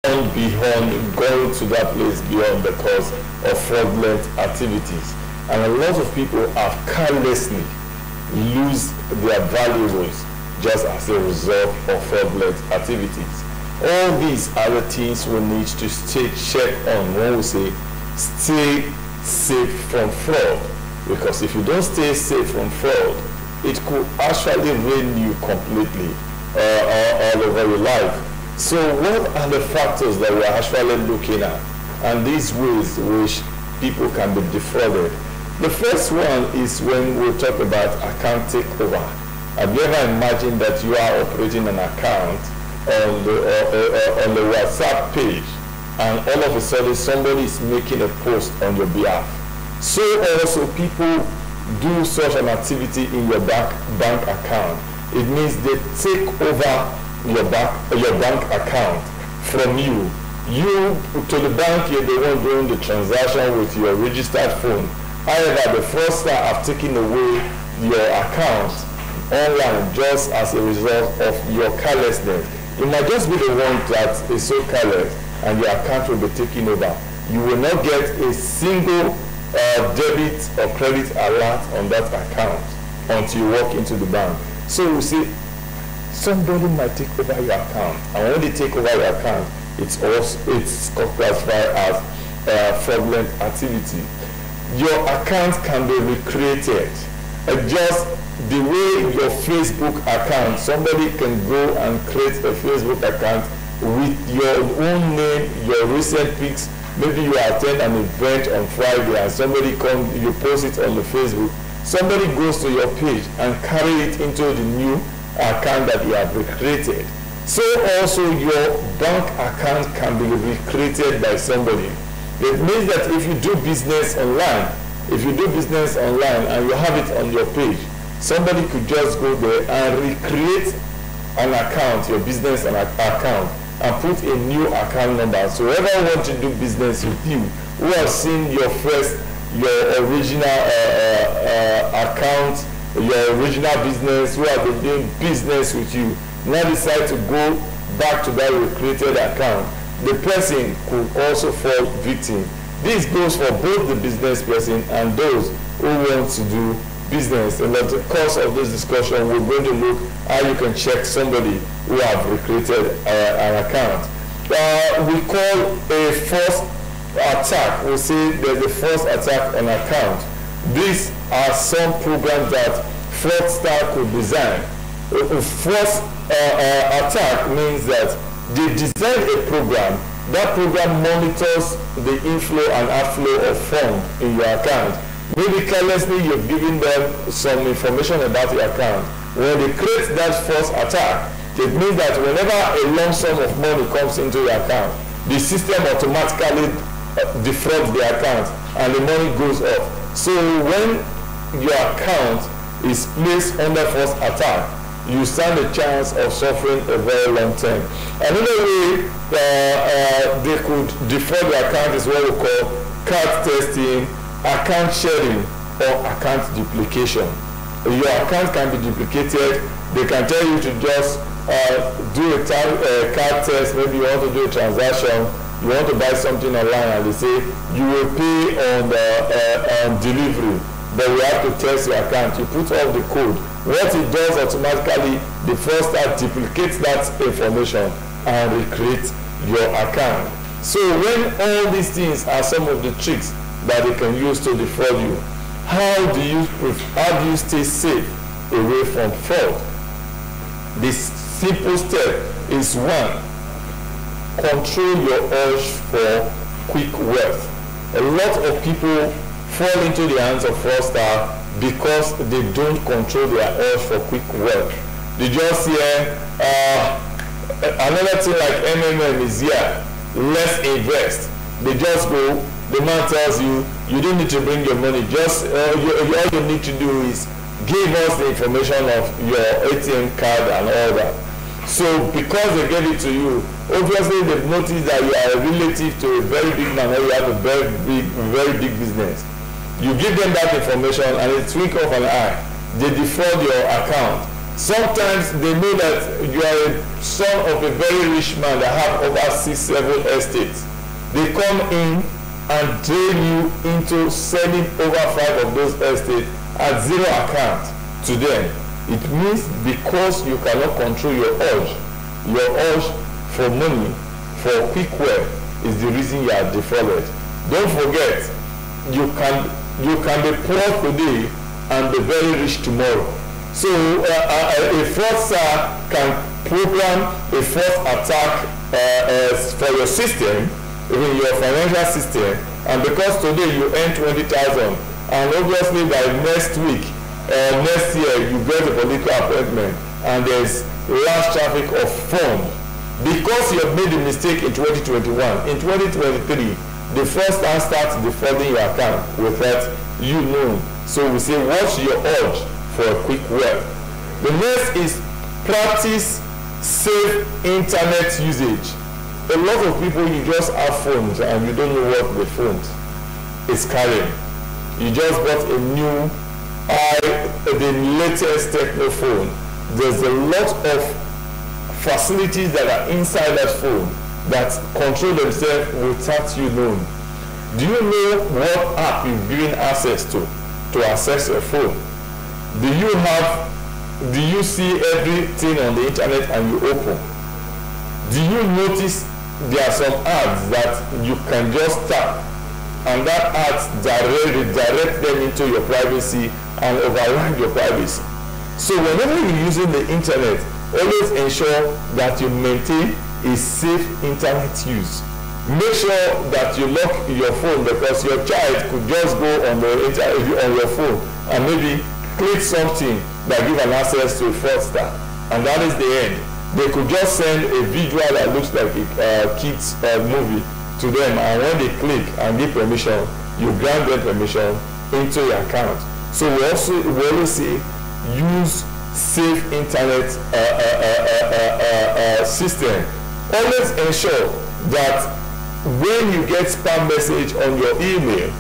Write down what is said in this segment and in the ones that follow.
beyond going to that place beyond the cause of fraudulent activities. And a lot of people have carelessly lose their valuables just as a result of fraudulent activities. All these are the things we need to stay check on when we say stay safe from fraud. Because if you don't stay safe from fraud, it could actually ruin you completely all over your life. So what are the factors that we're actually looking at, and these ways which people can be defrauded? The first one is when we talk about account takeover. Have you ever imagined that you are operating an account on the WhatsApp page, and all of a sudden somebody is making a post on your behalf? So also people do such an activity in your bank account. It means they take over your bank account from you. You to the bank, you're the one doing the transaction with your registered phone. However, the fraudster have taken away your account online just as a result of your carelessness. You might just be the one that is so careless and your account will be taken over. You will not get a single debit or credit alert on that account until you walk into the bank. So you see, somebody might take over your account, and when they take over your account, it's classified as fraudulent activity. Your account can be recreated. Just the way your Facebook account, somebody can go and create a Facebook account with your own name, your recent pics. Maybe you attend an event on Friday and somebody comes, you post it on the Facebook. Somebody goes to your page and carry it into the new account that you have recreated. So also your bank account can be recreated by somebody. It means that if you do business online, and you have it on your page, somebody could just go there and recreate an account, your business account, and put a new account number. So whoever wants to do business with you, who has seen your original account, your original business, who have been doing business with you, now decide to go back to that recreated account, the person could also fall victim. This goes for both the business person and those who want to do business. And at the course of this discussion, we're going to look how you can check somebody who have recreated an account. We call a false attack. We say there's a false attack on account. These are some programs that fraudster could design. A false attack means that they design a program. That program monitors the inflow and outflow of funds in your account. Maybe carelessly you've given them some information about your account. When they create that false attack, it means that whenever a lump sum of money comes into your account, the system automatically defrauds the account and the money goes off. So when your account is placed under false attack, you stand a chance of suffering a very long time. Another way they could defraud the account is what we call card testing, account sharing, or account duplication. Your account can be duplicated. They can tell you to just do a card test. Maybe you want to do a transaction, you want to buy something online, and they say you will pay on delivery, but we have to test your account. You put all the code. What it does automatically, the fraudster duplicates that information and recreate your account. So when all these things are some of the tricks that they can use to defraud you, how do you stay safe away from fraud? This simple step is one, control your urge for quick wealth. A lot of people fall into the hands of fraudster because they don't control their urge for quick wealth. They just hear another thing like MMM is here, let's invest. They just go, the man tells you, you don't need to bring your money, just all you need to do is give us the information of your ATM card and all that. So because they gave it to you, obviously they've noticed that you are a relative to a very big man, or you have a very big business. You give them that information and a twinkle of an eye, they defraud your account. Sometimes they know that you are a son of a very rich man that have over 6-7 estates. They come in and drain you into selling over 5 of those estates at zero account to them. It means because you cannot control your urge for money, for quick wealth is the reason you are defrauded. Don't forget, you can be poor today and be very rich tomorrow. So a fraudster can program a fraud attack for your system, in your financial system, and because today you earn 20,000, and obviously by next week next year you get a political appointment and there's large traffic of funds, because you have made a mistake in 2021, in 2023 the first time starts defrauding your account without you knowing. So we say watch your urge for a quick wealth. The next is practice safe internet usage. A lot of people, you just have phones and you don't know what the phone is carrying. You just bought a new the latest techno phone. There's a lot of facilities that are inside that phone that control themselves without you knowing. Do you know what app you've given access to access your phone? Do you see everything on the internet and you open? Do you notice there are some ads that you can just tap and that ads direct them into your privacy and override your privacy? So whenever you're using the internet, always ensure that you maintain a safe internet use. Make sure that you lock your phone, because your child could just go on the internet on your phone and maybe click something that give an access to a fraudster, and that is the end. They could just send a visual that looks like a kid's movie to them, and when they click and give permission, you grant them permission into your account. So we always say use safe internet system. Always ensure that when you get spam message on your email,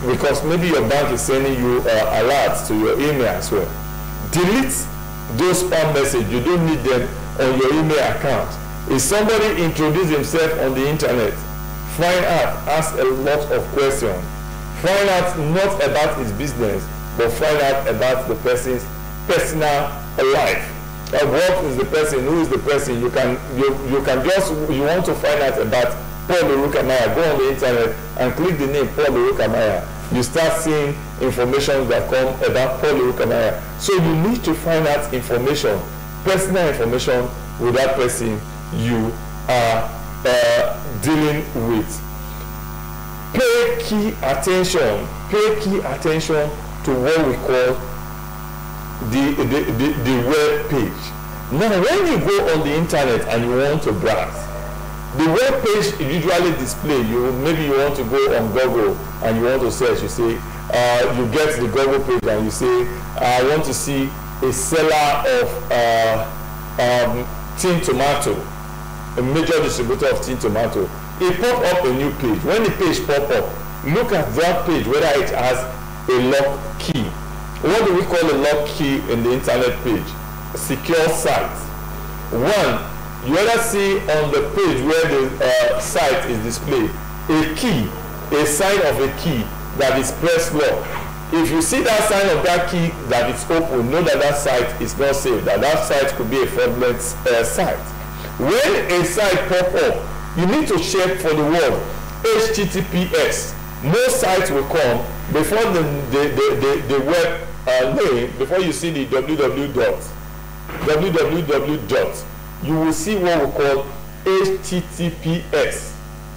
because maybe your bank is sending you alerts to your email as well, delete those spam messages. You don't need them on your email account. If somebody introduces himself on the internet, find out, ask a lot of questions. Find out not about his business, but find out about the person's personal life. What is the person? Who is the person? You want to find out about Paul Orukamayan. Go on the internet and click the name Paul Orukamayan. You start seeing information that come about Paul Orukamayan. So you need to find out information, personal information with that person you are dealing with. Pay key attention to what we call the web page. Now when you go on the internet and you want to browse, the web page usually display maybe you want to go on Google and you want to search. You say you get the Google page and you say I want to see a seller of tin tomato, a major distributor of tin tomato. It pop up a new page. When the page pop up, look at that page whether it has a lock key. What do we call a lock key in the internet page? A secure site. One, you either see on the page where the site is displayed a key, a sign of a key that is press lock. If you see that sign of that key that is open, know that that site is not safe, that site could be a fraudulent site. When a site pop up, you need to check for the word HTTPS. Most sites will come before the web name, before you see the www dot, you will see what we call HTTPS.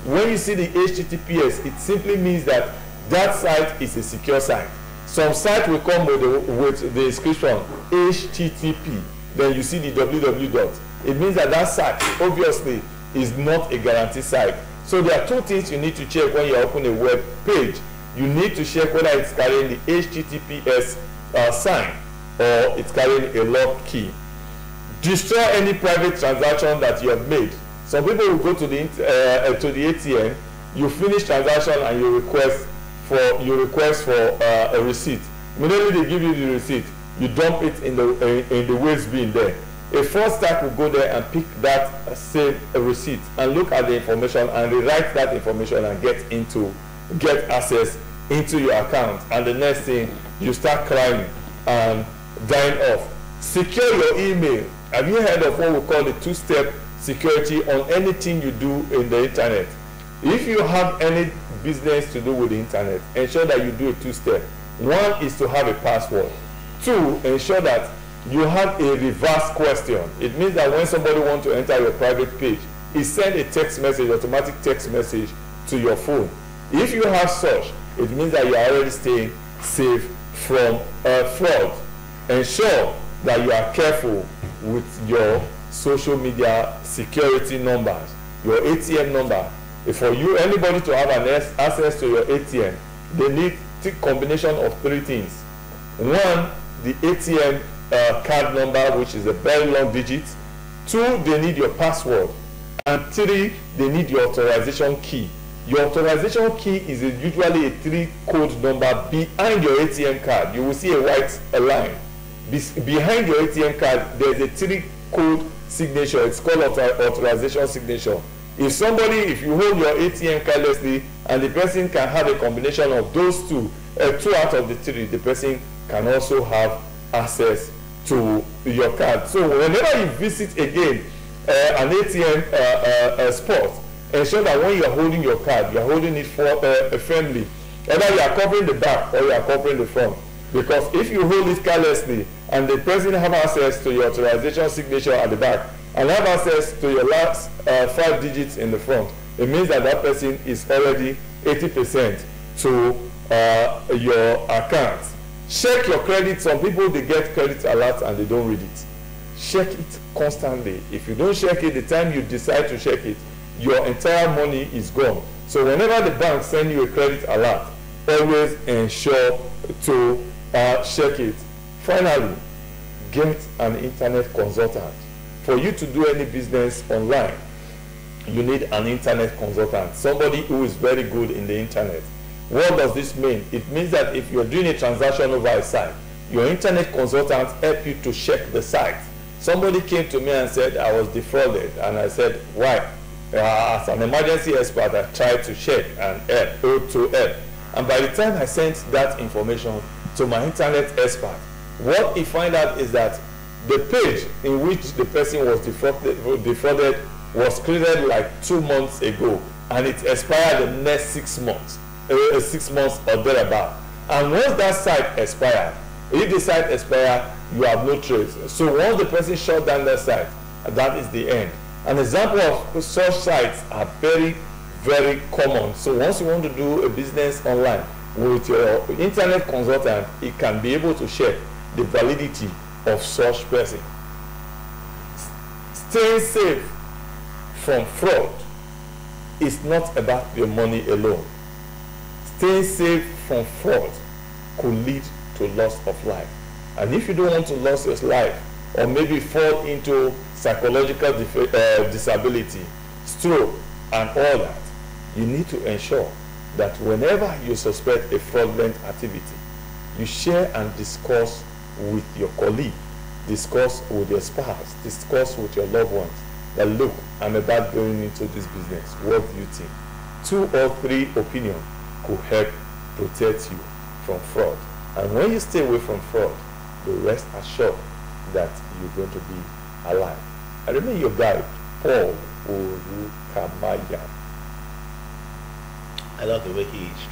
When you see the HTTPS, it simply means that that site is a secure site. Some site will come with the description HTTP, then you see the www dot. It means that that site obviously is not a guaranteed site. So there are two things you need to check when you open a web page. You need to check whether it's carrying the HTTPS sign or it's carrying a lock key. Destroy any private transaction that you have made. Some people will go to the ATM, you finish transaction and you request for a receipt. Immediately they give you the receipt, you dump it in the waste bin there. A fraudster will go there and pick that same receipt and look at the information and rewrite that information and get access into your account, and the next thing you start crying and dying off. Secure your email. Have you heard of what we call the two-step security on anything you do in the internet? If you have any business to do with the internet, ensure that you do a two-step. One is to have a password. Two, ensure that you have a reverse question. It means that when somebody wants to enter your private page, it sends a text message, automatic text message to your phone. If you have such, it means that you are already staying safe from fraud. Ensure that you are careful with your social media security numbers, your ATM number. If for you, anybody to have an access to your ATM, they need a combination of three things. One, the ATM card number, which is a very long digit. Two, they need your password. And three, they need your authorization key. Your authorization key is usually a 3-code number behind your ATM card. You will see a white line. Behind your ATM card, there is a 3-code signature. It's called authorization signature. If you hold your ATM carelessly and the person can have a combination of those two out of the three, the person can also have access to your card. So whenever you visit again an ATM spot, ensure that when you are holding your card, you are holding it firmly. Either you are covering the back or you are covering the front. Because if you hold it carelessly and the person have access to your authorization signature at the back and have access to your last 5 digits in the front, it means that that person is already 80% to your account. Check your credit. Some people, they get credit alert and they don't read it. Check it constantly. If you don't check it, the time you decide to check it, your entire money is gone. So whenever the bank send you a credit alert, always ensure to check it. Finally, get an internet consultant. For you to do any business online, you need an internet consultant, somebody who is very good in the internet. What does this mean? It means that if you're doing a transaction over a site, your internet consultant help you to check the site. Somebody came to me and said, I was defrauded, and I said, why? As an emergency expert, I tried to check and help. And by the time I sent that information to my internet expert, what he found out is that the page in which the person was defrauded was created like 2 months ago, and it expired the next 6 months, 6 months or thereabout. And once that site expired, if the site expired, you have no trace. So once the person shut down that site, that is the end. An example of such sites are very, very common. So once you want to do a business online with your internet consultant, it can be able to check the validity of such person. Staying safe from fraud is not about your money alone. Staying safe from fraud could lead to loss of life. And if you don't want to lose your life, or maybe fall into psychological disability, stroke, and all that, you need to ensure that whenever you suspect a fraudulent activity, you share and discuss with your colleague, discuss with your spouse, discuss with your loved ones, that look, I'm about going into this business. What do you think? 2 or 3 opinions could help protect you from fraud. And when you stay away from fraud, you rest assured that you're going to be alive. I remember your guide, Paul Orukamayan. I love the way he stressed